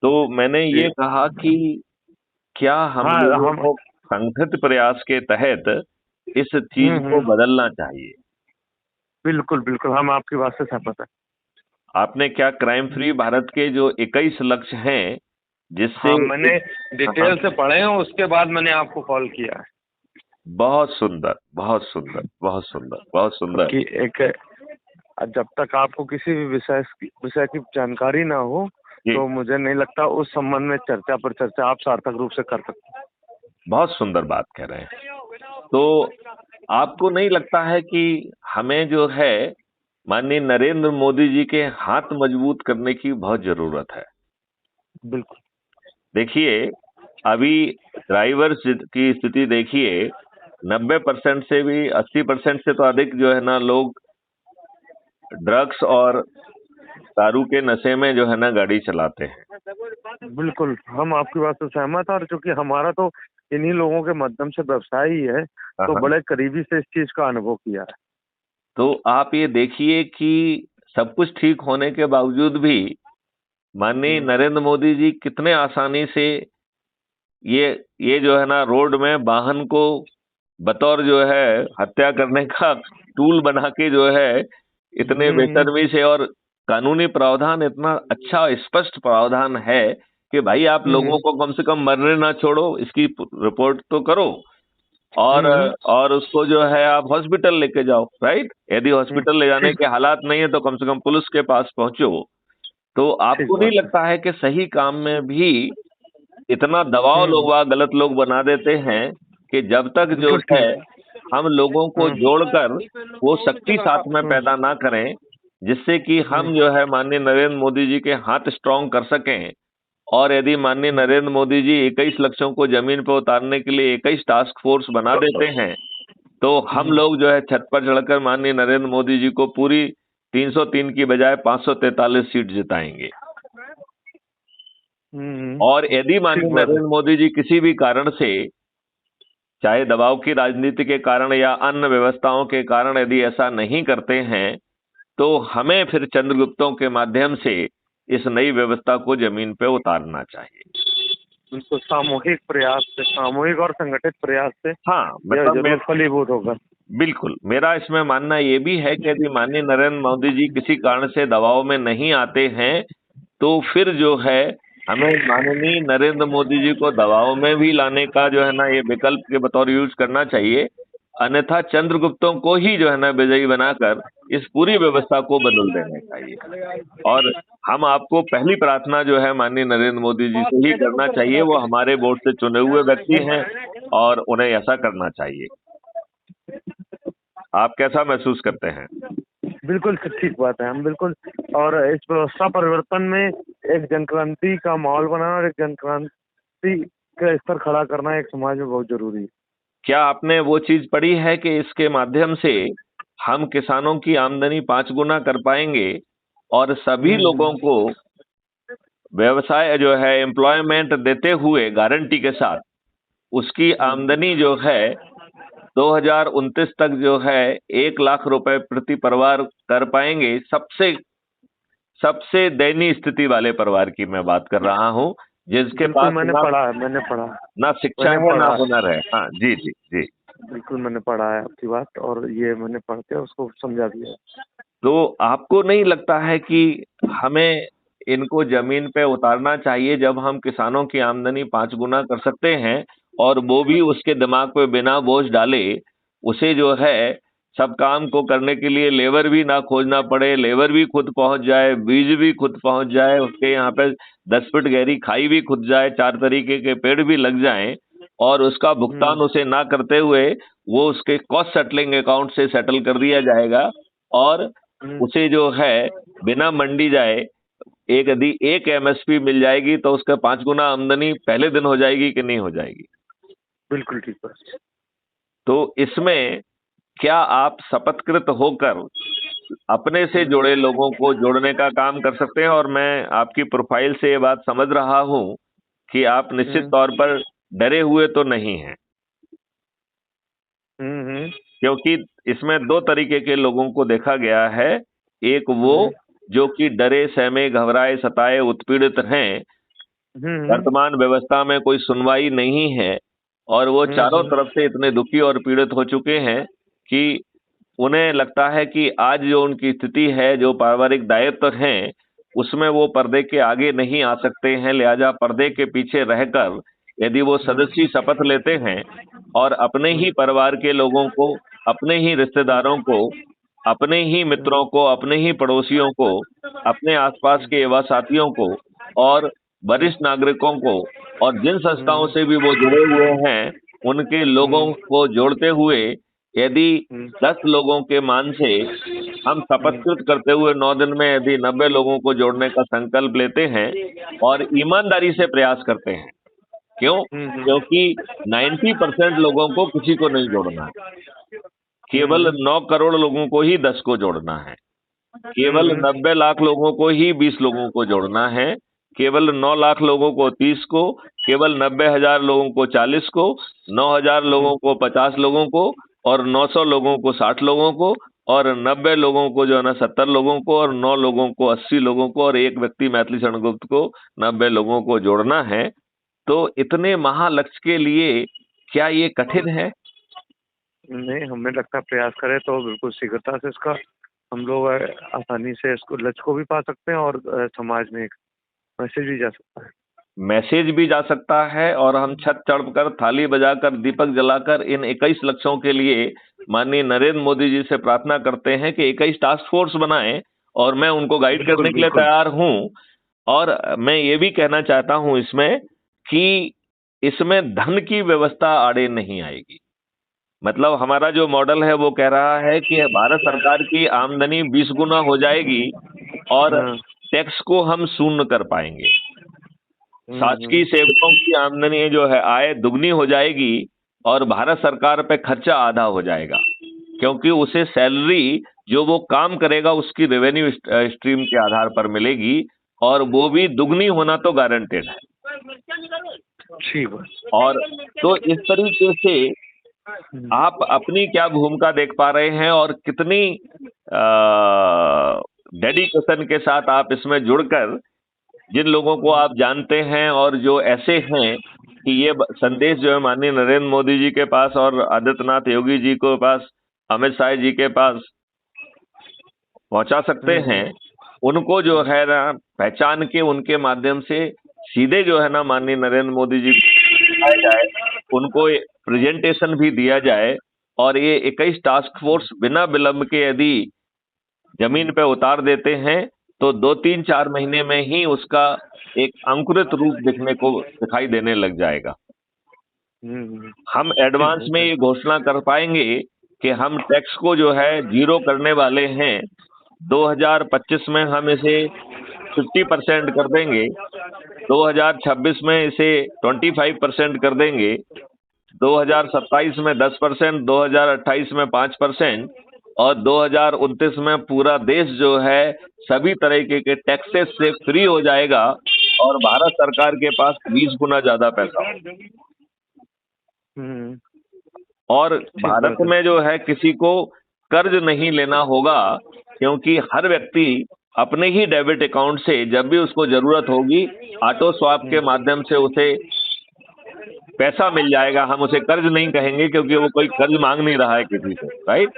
तो मैंने जी। ये कहा कि क्या हम हाँ लोगों हम। को संगठित प्रयास के तहत इस चीज को हम्म। बदलना चाहिए। बिल्कुल बिल्कुल, हम आपकी बात से सहमत है। आपने क्या क्राइम फ्री भारत के जो 21 लक्ष्य हैं जिससे हाँ, मैंने हाँ, डिटेल से पढ़े हैं, उसके बाद मैंने आपको कॉल किया है। बहुत सुंदर, बहुत सुंदर, बहुत सुंदर, बहुत सुंदर। क्योंकि एक, जब तक आपको किसी भी विषय की जानकारी ना हो, जी, तो मुझे नहीं लगता उस संबंध में चर्चा पर चर्चा आप सार्थक रूप से कर सकते बहुत सुंदर बात कह रहे हैं। तो आपको नहीं लगता है कि हमें जो है माननीय नरेंद्र मोदी जी के हाथ मजबूत करने की बहुत जरूरत है? हैं। बिल्कुल। देखिए, अभी ड्राइवर की स्थिति देखिए, 90% से भी 80% से तो अधिक जो है ना लोग ड्रग्स और दारू के नशे में जो है ना गाड़ी चलाते हैं। बिल्कुल, हम आपकी बात से सहमत हैं, और चूंकि हमारा तो इन्हीं लोगों के माध्यम से व्यवसाय ही है, हाँ, तो हाँ। बड़े करीबी से इस चीज का अनुभव किया है। तो आप ये देखिए कि सब कुछ ठीक होने के बावजूद भी माननीय हम्म। नरेंद्र मोदी जी कितने आसानी से ये ये जो है ना रोड में वाहन को बतौर जो है हत्या करने का टूल बना के जो है इतने हम्म। बेतरमी से, और कानूनी प्रावधान इतना अच्छा स्पष्ट प्रावधान है कि भाई आप लोगों हम्म। को कम से कम मरने ना छोड़ो, इसकी रिपोर्ट तो करो। और हम्म। और उसको जो है आप हॉस्पिटल लेके जाओ, राइट? यदि हम्म। हॉस्पिटल ले जाने ठीक। के हालात नहीं है तो कम से कम पुलिस के पास पहुंचो। तो ठीक आपको नहीं बात है। लगता है कि सही काम में भी इतना दबाव हम्म। गलत लोग बना देते हैं कि जब तक जो बिल्कुल है ठीक। हम लोगों को हम्म। जोड़कर वो शक्ति साथ में पैदा ना करें, जिससे कि हम्म। हम जो है माननीय नरेंद्र मोदी जी के हाथ स्ट्रांग कर सकें। और यदि माननीय नरेंद्र मोदी जी 21 लक्ष्यों को जमीन पर उतारने के लिए 21 टास्क फोर्स बना देते हैं, तो हम हम्म। लोग जो है छत पर चढ़कर माननीय नरेंद्र मोदी जी को पूरी 303 की बजाय 543 सीट जिताएंगे। हम्म। और यदि ठीक माननीय बात है। नरेंद्र मोदी जी किसी भी कारण से, चाहे दबाव की राजनीति के कारण या अन्य व्यवस्थाओं के कारण, यदि ऐसा नहीं करते हैं, तो हमें फिर चंद्रगुप्तों के माध्यम से इस नई व्यवस्था को जमीन पे उतारना चाहिए। उनको सामूहिक प्रयास से, सामूहिक और संगठित प्रयास से हाँ, यह मतलब मैं जरूर फलीभूत होगा। बिल्कुल, मेरा इसमें मानना ये भी है कि यदि माननीय नरेंद्र मोदी जी किसी कारण से दबाव में नहीं आते हैं, तो फिर जो है हमें माननीय नरेंद्र मोदी जी को दबाव में भी लाने का जो है ना ये विकल्प के बतौर यूज करना चाहिए। अन्यथा चंद्रगुप्तों को ही जो है ना विजयी बनाकर इस पूरी व्यवस्था को बदल देना चाहिए। और हम आपको पहली प्रार्थना जो है माननीय नरेंद्र मोदी जी से ही करना चाहिए, वो हमारे वोट से चुने हुए व्यक्ति हैं और उन्हें ऐसा करना चाहिए। आप कैसा महसूस करते हैं? बिल्कुल ठीक बात है। हम बिल्कुल, और इस व्यवस्था परिवर्तन में एक जनक्रांति का माहौल बनाना और एक जनक्रांति का स्तर खड़ा करना एक समाज में बहुत जरूरी है। क्या आपने वो चीज पढ़ी है कि इसके माध्यम से हम किसानों की आमदनी 5 गुना कर पाएंगे और सभी लोगों हम्म। को व्यवसाय जो है एम्प्लॉयमेंट देते हुए गारंटी के साथ उसकी हम्म। आमदनी जो है 2029 तक जो है 1 लाख रुपए प्रति परिवार कर पाएंगे। सबसे सबसे दयनीय स्थिति वाले परिवार की मैं बात कर रहा हूं, जिसके बिल्कुल, पास मैंने ना पढ़ा है, मैंने पढ़ा है। ना शिक्षा मैंने है ना पढ़ा है। हुनर है। हाँ जी, जी, जी। बिल्कुल मैंने पढ़ा है आपकी बात, और ये मैंने पढ़ के उसको समझा दिया है। तो आपको नहीं लगता है कि हमें इनको जमीन पे उतारना चाहिए जब हम किसानों की आमदनी 5 गुना कर सकते हैं, और वो भी उसके दिमाग पे बिना बोझ डाले, उसे जो है सब काम को करने के लिए लेबर भी ना खोजना पड़े, लेबर भी खुद पहुंच जाए, बीज भी खुद पहुंच जाए, उसके यहाँ पे 10 फीट गहरी खाई भी खुद जाए, 4 तरीके के पेड़ भी लग जाएं, और उसका भुगतान हम्म। उसे ना करते हुए वो उसके कॉस्ट सेटलिंग अकाउंट से सेटल कर दिया जाएगा। और हम्म। उसे जो है बिना मंडी जाए यदि एक एमएसपी मिल जाएगी तो उसका 5 गुना आमदनी पहले दिन हो जाएगी कि नहीं हो जाएगी? बिल्कुल ठीक बात। तो इसमें क्या आप शपथकृत होकर अपने से हम्म। जुड़े लोगों को जोड़ने का काम कर सकते हैं? और मैं आपकी प्रोफाइल से ये बात समझ रहा हूं कि आप निश्चित हम्म। तौर पर डरे हुए तो नहीं हैं, हम्म। क्योंकि इसमें 2 तरीके के लोगों को देखा गया है। एक वो हम्म। जो कि डरे सहमे घबराए सताए उत्पीड़ित हैं, वर्तमान व्यवस्था में कोई सुनवाई नहीं है और वो चारों तरफ से इतने दुखी और पीड़ित हो चुके हैं कि उन्हें लगता है कि आज जो उनकी स्थिति है, जो पारिवारिक दायित्व हैं, उसमें वो पर्दे के आगे नहीं आ सकते हैं। लिहाजा पर्दे के पीछे रहकर यदि वो सदस्य शपथ लेते हैं और अपने ही परिवार के लोगों को, अपने ही रिश्तेदारों को, अपने ही मित्रों को, अपने ही पड़ोसियों को, अपने आसपास के युवा साथियों को और वरिष्ठ नागरिकों को और जिन संस्थाओं से भी वो जुड़े हुए हैं, उनके लोगों को जोड़ते हुए यदि 10 लोगों के मान से हम शपथकृत करते हुए 9 दिन में यदि 90 लोगों को जोड़ने का संकल्प लेते हैं और ईमानदारी से प्रयास करते हैं, क्यों? क्योंकि 90% लोगों को किसी को नहीं जोड़ना है, केवल 9 करोड़ लोगों को ही 10 को जोड़ना है, केवल 90 लाख लोगों को ही 20 लोगों को जोड़ना है, केवल 9 लाख लोगों को 30 को, केवल 90,000 लोगों को 40 को, 9,000 लोगों को 50 लोगों को और 900 लोगों को 60 लोगों को और 90 लोगों को जो है ना 70 लोगों को और 9 लोगों को 80 लोगों को और एक व्यक्ति मैथिली शरण गुप्त को 90 लोगों को जोड़ना है। तो इतने महालक्ष्य के लिए क्या ये कठिन है? नहीं, हमें लगता है प्रयास करें तो बिल्कुल शीघ्रता से इसका हम लोग आसानी से इसको लक्ष्य को भी पा सकते हैं और समाज में एक मैसेज भी जा सकता है। मैसेज भी जा सकता है और हम छत चढ़कर, थाली बजाकर, दीपक जलाकर इन 21 लक्ष्यों के लिए माननीय नरेंद्र मोदी जी से प्रार्थना करते हैं कि 21 टास्क फोर्स बनाएं और मैं उनको गाइड करने के लिए तैयार हूं। और मैं ये भी कहना चाहता हूं इसमें कि इसमें धन की व्यवस्था आड़े नहीं आएगी। मतलब हमारा जो मॉडल है वो कह रहा है कि भारत सरकार की आमदनी 20 गुना हो जाएगी और टैक्स को हम शून्य कर पाएंगे। शासकीय सेवकों की आमदनी जो है आय दुगनी हो जाएगी और भारत सरकार पे खर्चा आधा हो जाएगा, क्योंकि उसे सैलरी जो वो काम करेगा उसकी रेवेन्यू स्ट्रीम के आधार पर मिलेगी और वो भी दुगनी होना तो गारंटेड है। और तो इस तरीके से आप अपनी क्या भूमिका देख पा रहे हैं और कितनी डेडिकेशन के साथ आप इसमें जुड़कर जिन लोगों को आप जानते हैं और जो ऐसे हैं कि ये संदेश जो है माननीय नरेंद्र मोदी जी के पास और आदित्यनाथ योगी जी के पास, अमित शाह जी के पास पहुंचा सकते हैं, उनको जो है ना पहचान के उनके माध्यम से सीधे जो है ना माननीय नरेंद्र मोदी जी को जाए, उनको प्रेजेंटेशन भी दिया जाए और ये 21 टास्क फोर्स बिना विलंब के यदि जमीन पे उतार देते हैं तो 2-3-4 महीने में ही उसका एक अंकुरित रूप दिखने को दिखाई देने लग जाएगा। हम एडवांस में ये घोषणा कर पाएंगे कि हम टैक्स को जो है जीरो करने वाले हैं। 2025 में हम इसे 50% कर देंगे, 2026 में इसे 25% कर देंगे, 2027 में 10%, 2028 में 5% और 2029 में पूरा देश जो है सभी तरीके के टैक्सेस से फ्री हो जाएगा और भारत सरकार के पास 20 गुना ज्यादा पैसा होगा। और भारत में जो है किसी को कर्ज नहीं लेना होगा, क्योंकि हर व्यक्ति अपने ही डेबिट अकाउंट से जब भी उसको जरूरत होगी ऑटो स्वैप के माध्यम से उसे पैसा मिल जाएगा। हम उसे कर्ज नहीं कहेंगे क्योंकि वो कोई कर्ज मांग नहीं रहा है किसी से, राइट।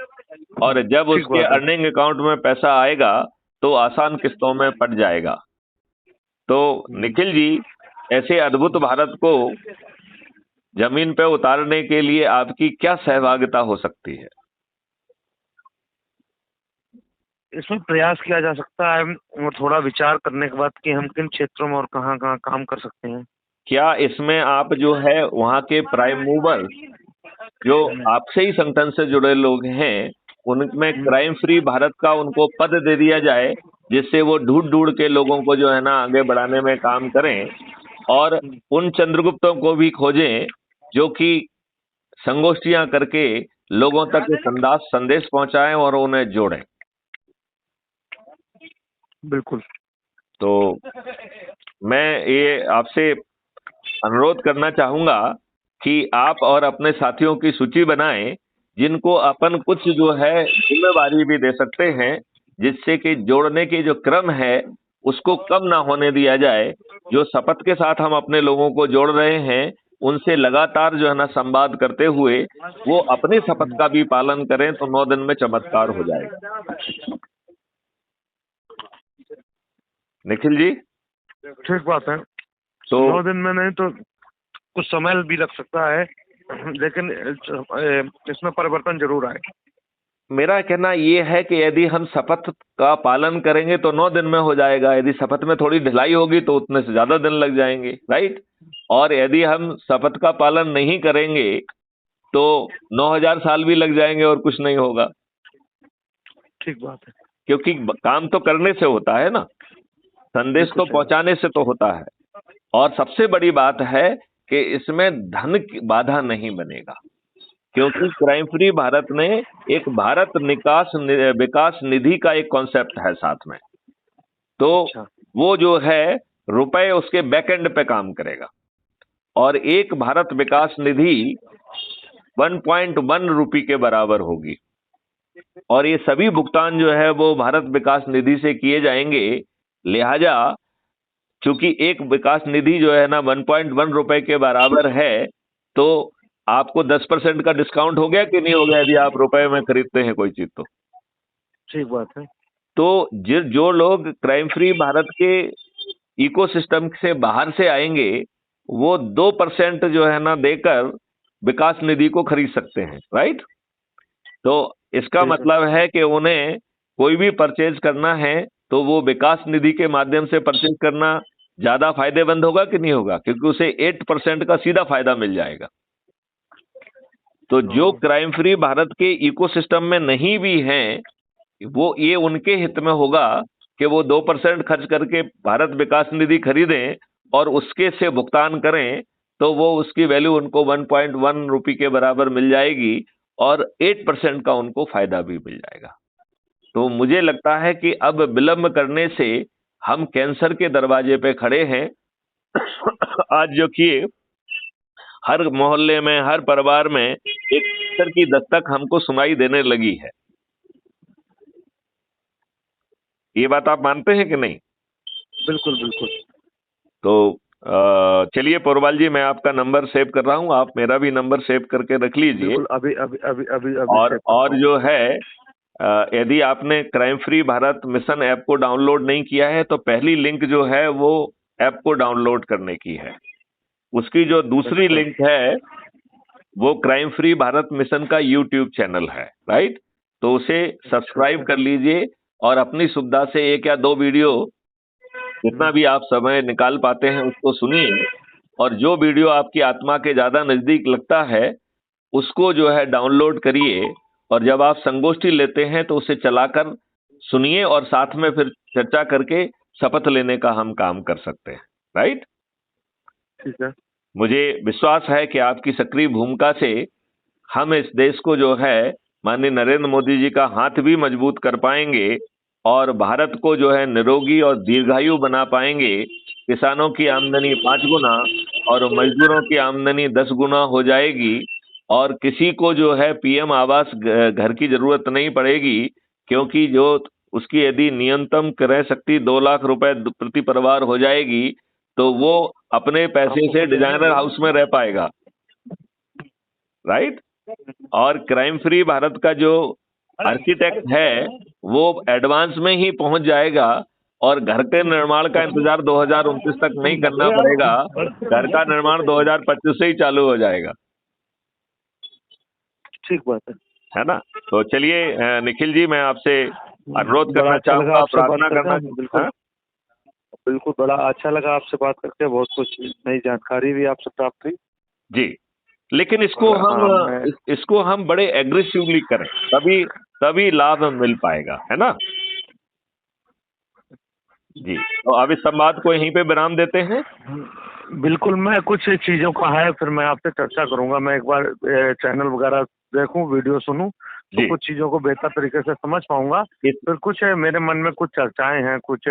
और जब उसके अर्निंग अकाउंट में पैसा आएगा तो आसान किस्तों में पड़ जाएगा। तो निखिल जी, ऐसे अद्भुत भारत को जमीन पे उतारने के लिए आपकी क्या सहभागिता हो सकती है? इसमें प्रयास किया जा सकता है और थोड़ा विचार करने के बाद कि हम किन क्षेत्रों में और कहाँ कहाँ काम कर सकते हैं। क्या इसमें आप जो है वहाँ के प्राइम मूवर जो आपसे ही संगठन से जुड़े लोग हैं, उनमें क्राइम फ्री भारत का उनको पद दे दिया जाए, जिससे वो ढूंढ ढूंढ के लोगों को जो है ना आगे बढ़ाने में काम करें और उन चंद्रगुप्तों को भी खोजें जो कि संगोष्ठियां करके लोगों तक संदेश पहुंचाएं और उन्हें जोड़ें। बिल्कुल। तो मैं ये आपसे अनुरोध करना चाहूंगा कि आप और अपने साथियों की सूची बनाएं जिनको अपन कुछ जो है जिम्मेवारी भी दे सकते हैं, जिससे कि जोड़ने के जो क्रम है उसको कम ना होने दिया जाए। जो शपथ के साथ हम अपने लोगों को जोड़ रहे हैं, उनसे लगातार जो है ना संवाद करते हुए वो अपने शपथ का भी पालन करें तो 9 दिन में चमत्कार हो जाएगा। निखिल जी, ठीक बात है। तो 9 दिन में नहीं तो कुछ समय भी लग सकता है, लेकिन इसमें परिवर्तन जरूर आए। मेरा कहना ये है कि यदि हम शपथ का पालन करेंगे तो 9 दिन में हो जाएगा। यदि शपथ में थोड़ी ढिलाई होगी तो उतने से ज्यादा दिन लग जाएंगे, राइट। और यदि हम शपथ का पालन नहीं करेंगे तो 9,000 साल भी लग जाएंगे और कुछ नहीं होगा। ठीक बात है। क्योंकि काम तो करने से होता है ना, संदेश तो पहुंचाने से तो होता है। और सबसे बड़ी बात है कि इसमें धन की बाधा नहीं बनेगा, क्योंकि क्राइम फ्री भारत ने एक भारत विकास निधि का एक कॉन्सेप्ट है साथ में। तो वो जो है रुपए उसके बैक एंड पे काम करेगा, और एक भारत विकास निधि 1.1 रुपये के बराबर होगी। और ये सभी भुगतान जो है वो भारत विकास निधि से किए जाएंगे। लिहाजा चूंकि एक विकास निधि जो है ना 1.1 रुपए के बराबर है, तो आपको 10% का डिस्काउंट हो गया कि नहीं हो गया यदि आप रुपए में खरीदते हैं कोई चीज तो। ठीक बात है। तो जो लोग क्राइम फ्री भारत के इकोसिस्टम से बाहर से आएंगे वो 2% जो है ना देकर विकास निधि को खरीद सकते हैं, राइट। तो इसका मतलब है कि उन्हें कोई भी परचेज करना है तो वो विकास निधि के माध्यम से परचेज करना ज्यादा फायदेमंद होगा कि नहीं होगा, क्योंकि उसे 8% का सीधा फायदा मिल जाएगा। तो जो क्राइम फ्री भारत के इकोसिस्टम में नहीं भी हैं, वो ये उनके हित में होगा कि वो 2% खर्च करके भारत विकास निधि खरीदें और उसके से भुगतान करें, तो वो उसकी वैल्यू उनको 1.1 रुपये के बराबर मिल जाएगी और 8% का उनको फायदा भी मिल जाएगा। तो मुझे लगता है कि अब विलंब करने से हम कैंसर के दरवाजे पे खड़े हैं। आज जो कि हर मोहल्ले में, हर परिवार में एक कैंसर की दस्तक हमको सुनाई देने लगी है। ये बात आप मानते हैं कि नहीं? बिल्कुल बिल्कुल। तो चलिए पोरवाल जी, मैं आपका नंबर सेव कर रहा हूँ, आप मेरा भी नंबर सेव करके रख लीजिए। अभी अभी अभी अभी और जो है यदि आपने crime free Bharat mission app को डाउनलोड नहीं किया है तो पहली लिंक जो है वो ऐप को डाउनलोड करने की है। उसकी जो दूसरी लिंक है वो क्राइम फ्री भारत मिशन का यूट्यूब चैनल है, राइट। तो उसे सब्सक्राइब कर लीजिए और अपनी सुविधा से 1 या 2 वीडियो जितना भी आप समय निकाल पाते हैं उसको सुनिए, और जो वीडियो आपकी आत्मा के ज्यादा नजदीक लगता है उसको जो है डाउनलोड करिए, और जब आप संगोष्ठी लेते हैं तो उसे चलाकर सुनिए और साथ में फिर चर्चा करके शपथ लेने का हम काम कर सकते हैं, राइट। ठीक है। मुझे विश्वास है कि आपकी सक्रिय भूमिका से हम इस देश को जो है माननीय नरेंद्र मोदी जी का हाथ भी मजबूत कर पाएंगे और भारत को जो है निरोगी और दीर्घायु बना पाएंगे। किसानों की आमदनी 5 गुना और मजदूरों की आमदनी 10 गुना हो जाएगी, और किसी को जो है पीएम आवास घर की जरूरत नहीं पड़ेगी, क्योंकि जो उसकी यदि न्यूनतम क्रय शक्ति 2 लाख रुपए प्रति परिवार हो जाएगी तो वो अपने पैसे से डिजाइनर हाउस में रह पाएगा, राइट। और क्राइम फ्री भारत का जो आर्किटेक्ट है वो एडवांस में ही पहुंच जाएगा और घर के निर्माण का इंतजार 2029 तक नहीं करना पड़ेगा। घर का निर्माण 2025 से ही चालू हो जाएगा। ठीक बात है ना। तो चलिए निखिल जी, मैं आपसे अनुरोध करना चाहूंगा, प्रार्थना करना। बिल्कुल बड़ा अच्छा लगा आपसे बात करके, बहुत कुछ नई जानकारी भी आपसे प्राप्त हुई जी। लेकिन इसको हम बड़े एग्रेसिवली करें, तभी लाभ मिल पाएगा, है ना जी। तो अब इस संवाद को यहीं पे विराम देते हैं। बिल्कुल। मैं कुछ चीज़ों का है फिर मैं आपसे चर्चा करूंगा। मैं एक बार चैनल वगैरह देखूं, वीडियो सुनूं, तो कुछ चीज़ों को बेहतर तरीके से समझ पाऊंगा। फिर कुछ मेरे मन में कुछ चर्चाएं हैं, कुछ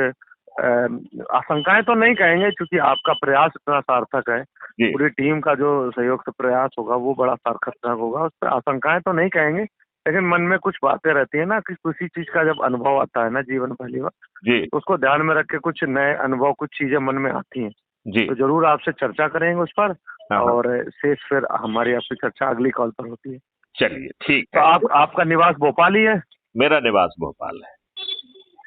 आशंकाएं तो नहीं कहेंगे क्योंकि आपका प्रयास इतना सार्थक है, पूरी टीम का जो सहयोग से प्रयास होगा वो बड़ा सार्थक होगा। उस पर आशंकाएं तो नहीं कहेंगे, लेकिन मन में कुछ बातें रहती है ना कि किसी चीज का जब अनुभव आता है ना जीवन पहली बार, जी तो उसको ध्यान में रख के कुछ नए अनुभव, कुछ चीजें मन में आती हैं, जी। तो जरूर आपसे चर्चा करेंगे उस पर। हाँ। और शेष फिर हमारी आपसे चर्चा अगली कॉल पर होती है। चलिए ठीक तो है। आपका निवास भोपाल ही है? मेरा निवास भोपाल है।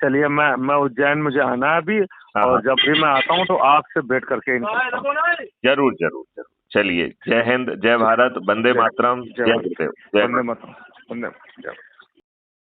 चलिए, मैं उज्जैन, मुझे आना है अभी, हाँ, और जब भी मैं आता हूँ तो आपसे भेंट करके जरूर जरूर जरूर। चलिए, जय हिंद, जय भारत, वंदे मातरम, जय गुरुदेव, जय वंदे मातरम, वंदे।